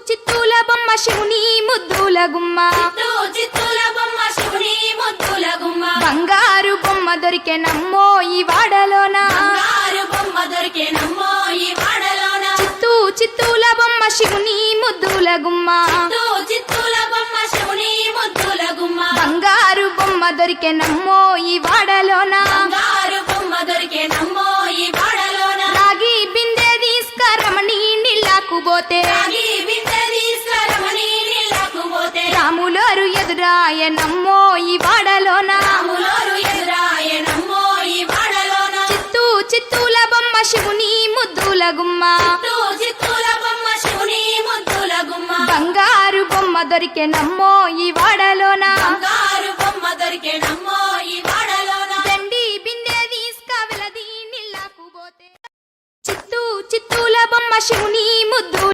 చిత్తూల బొమ్మ శివుని ముద్దుల గుమ్మ చిత్తూల బొమ్మ శివుని ముద్దుల గుమ్మ బంగారు బొమ్మ దొరికెనమ్మో ఈ వాడలోన బంగారు బొమ్మ దొరికెనమ్మో ఈ వాడలోన చిత్తూల బొమ్మ శివుని ముద్దుల గుమ్మ చిత్తూల బొమ్మ శివుని ముద్దుల గుమ్మ బంగారు బొమ్మ దొరికెనమ్మో ఈ వాడలోన బంగారు బొమ్మ దొరికెనమ్మో ఈ వాడలోన రాగి బిందె తీసుకరమణి నీళ్ళకు పోతే రాగి బిందె తీసుకురమని నీళ్ళకు పోతే రాములోరు ఎదురాయనమ్మో ఈ వాడలోన రాములోరు ఎదురాయనమ్మో ఈ వాడలోన చిత్తూల బొమ్మ శివుని ముద్దుల గుమ్మ చిత్తూల బొమ్మ శివుని ముద్దుల గుమ్మ బంగారు బొమ్మ దొరికెనమ్మో ఈ వాడలోన బంగారు బొమ్మ దొరికెనమ్మో ఈ వాడలోన దండి బిందె తీసుకవెలది నీళ్ళకు పోతే చిత్తూల బొమ్మ శివుని ముద్దు